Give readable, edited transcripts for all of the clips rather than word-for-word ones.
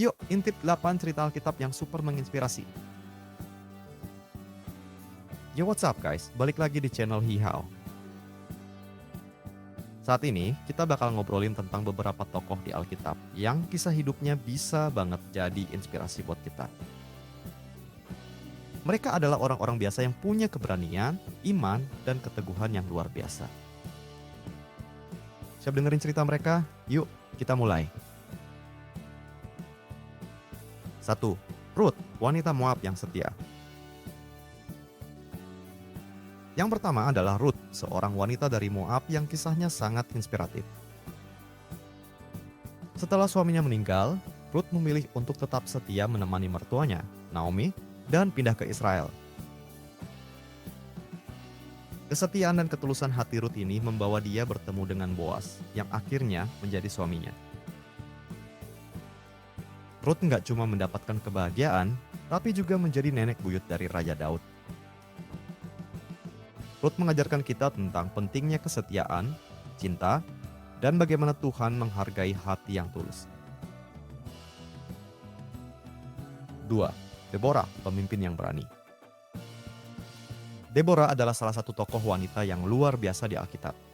Yuk, intip 8 cerita Alkitab yang super menginspirasi. Yo, what's up guys? Balik lagi di channel Hihao. Saat ini, kita bakal ngobrolin tentang beberapa tokoh di Alkitab yang kisah hidupnya bisa banget jadi inspirasi buat kita. Mereka adalah orang-orang biasa yang punya keberanian, iman, dan keteguhan yang luar biasa. Siap dengerin cerita mereka? Yuk, kita mulai. 1. Ruth, wanita Moab yang setia. Yang pertama adalah Ruth, seorang wanita dari Moab yang kisahnya sangat inspiratif. Setelah suaminya meninggal, Ruth memilih untuk tetap setia menemani mertuanya, Naomi, dan pindah ke Israel. Kesetiaan dan ketulusan hati Ruth ini membawa dia bertemu dengan Boaz, yang akhirnya menjadi suaminya. Ruth nggak cuma mendapatkan kebahagiaan, tapi juga menjadi nenek buyut dari Raja Daud. Ruth mengajarkan kita tentang pentingnya kesetiaan, cinta, dan bagaimana Tuhan menghargai hati yang tulus. 2. Deborah, pemimpin yang berani. Deborah adalah salah satu tokoh wanita yang luar biasa di Alkitab.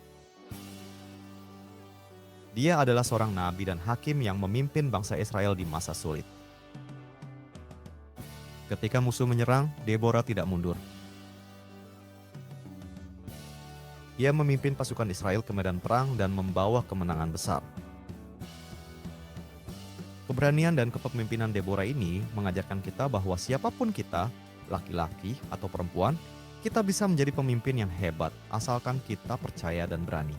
Dia adalah seorang nabi dan hakim yang memimpin bangsa Israel di masa sulit. Ketika musuh menyerang, Deborah tidak mundur. Dia memimpin pasukan Israel ke medan perang dan membawa kemenangan besar. Keberanian dan kepemimpinan Deborah ini mengajarkan kita bahwa siapapun kita, laki-laki atau perempuan, kita bisa menjadi pemimpin yang hebat asalkan kita percaya dan berani.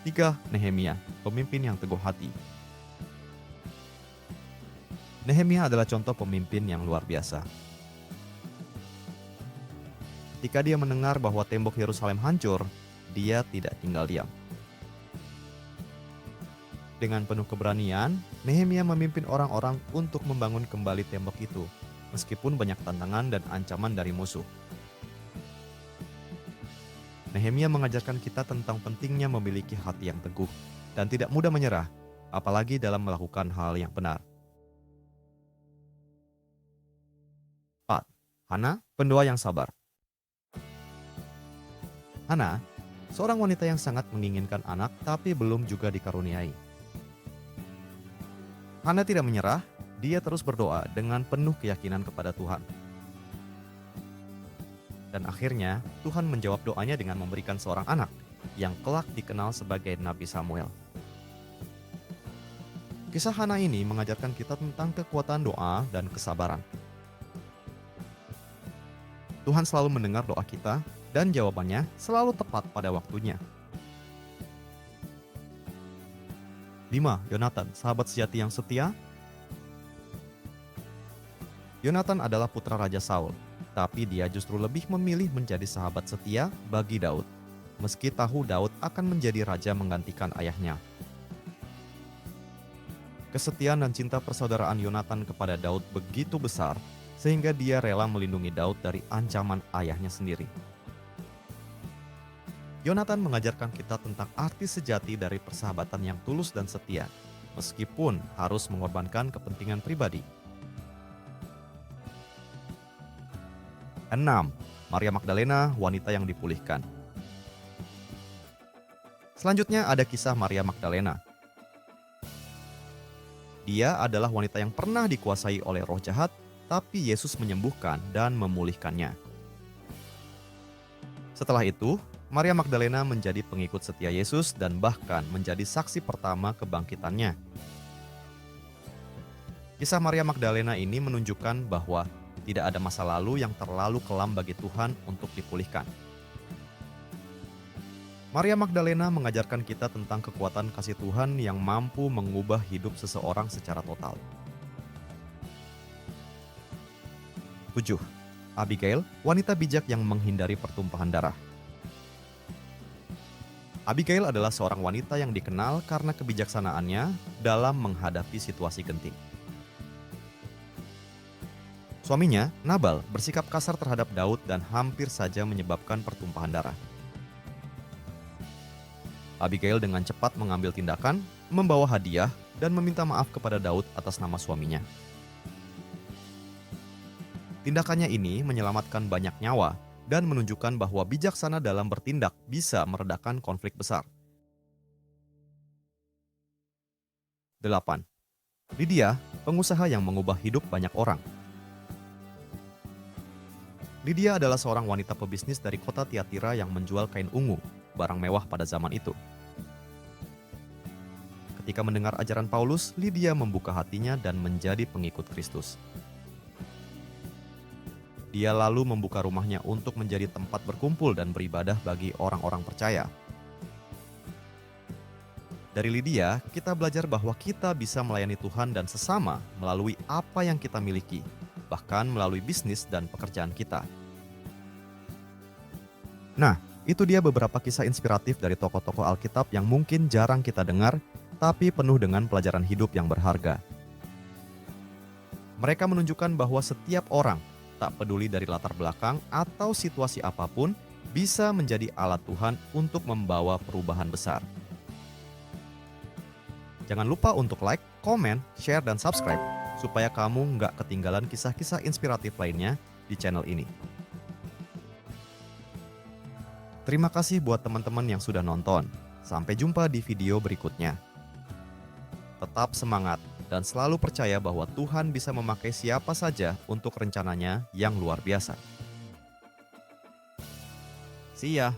3. Nehemia, pemimpin yang teguh hati. Nehemia adalah contoh pemimpin yang luar biasa. Ketika dia mendengar bahwa tembok Yerusalem hancur, dia tidak tinggal diam. Dengan penuh keberanian, Nehemia memimpin orang-orang untuk membangun kembali tembok itu, meskipun banyak tantangan dan ancaman dari musuh. Nehemia mengajarkan kita tentang pentingnya memiliki hati yang teguh dan tidak mudah menyerah, apalagi dalam melakukan hal yang benar. 4. Hana, pendoa yang sabar. Hana, seorang wanita yang sangat menginginkan anak tapi belum juga dikaruniai. Hana tidak menyerah, dia terus berdoa dengan penuh keyakinan kepada Tuhan. Dan akhirnya, Tuhan menjawab doanya dengan memberikan seorang anak yang kelak dikenal sebagai Nabi Samuel. Kisah Hana ini mengajarkan kita tentang kekuatan doa dan kesabaran. Tuhan selalu mendengar doa kita dan jawabannya selalu tepat pada waktunya. 5. Yonatan, sahabat sejati yang setia. Yonatan adalah putra Raja Saul, tapi dia justru lebih memilih menjadi sahabat setia bagi Daud, meski tahu Daud akan menjadi raja menggantikan ayahnya. Kesetiaan dan cinta persaudaraan Yonatan kepada Daud begitu besar, sehingga dia rela melindungi Daud dari ancaman ayahnya sendiri. Yonatan mengajarkan kita tentang arti sejati dari persahabatan yang tulus dan setia, meskipun harus mengorbankan kepentingan pribadi. 6. Maria Magdalena, wanita yang dipulihkan. Selanjutnya ada kisah Maria Magdalena. Dia adalah wanita yang pernah dikuasai oleh roh jahat, tapi Yesus menyembuhkan dan memulihkannya. Setelah itu, Maria Magdalena menjadi pengikut setia Yesus dan bahkan menjadi saksi pertama kebangkitannya. Kisah Maria Magdalena ini menunjukkan bahwa tidak ada masa lalu yang terlalu kelam bagi Tuhan untuk dipulihkan. Maria Magdalena mengajarkan kita tentang kekuatan kasih Tuhan yang mampu mengubah hidup seseorang secara total. 7. Abigail, wanita bijak yang menghindari pertumpahan darah. Abigail adalah seorang wanita yang dikenal karena kebijaksanaannya dalam menghadapi situasi genting. Suaminya, Nabal, bersikap kasar terhadap Daud dan hampir saja menyebabkan pertumpahan darah. Abigail dengan cepat mengambil tindakan, membawa hadiah, dan meminta maaf kepada Daud atas nama suaminya. Tindakannya ini menyelamatkan banyak nyawa dan menunjukkan bahwa bijaksana dalam bertindak bisa meredakan konflik besar. 8. Lydia, pengusaha yang mengubah hidup banyak orang. Lydia adalah seorang wanita pebisnis dari kota Tiatira yang menjual kain ungu, barang mewah pada zaman itu. Ketika mendengar ajaran Paulus, Lydia membuka hatinya dan menjadi pengikut Kristus. Dia lalu membuka rumahnya untuk menjadi tempat berkumpul dan beribadah bagi orang-orang percaya. Dari Lydia, kita belajar bahwa kita bisa melayani Tuhan dan sesama melalui apa yang kita miliki, bahkan melalui bisnis dan pekerjaan kita. Nah, itu dia beberapa kisah inspiratif dari tokoh-tokoh Alkitab yang mungkin jarang kita dengar, tapi penuh dengan pelajaran hidup yang berharga. Mereka menunjukkan bahwa setiap orang, tak peduli dari latar belakang atau situasi apapun, bisa menjadi alat Tuhan untuk membawa perubahan besar. Jangan lupa untuk like, komen, share, dan subscribe supaya kamu nggak ketinggalan kisah-kisah inspiratif lainnya di channel ini. Terima kasih buat teman-teman yang sudah nonton. Sampai jumpa di video berikutnya. Tetap semangat dan selalu percaya bahwa Tuhan bisa memakai siapa saja untuk rencananya yang luar biasa. See ya!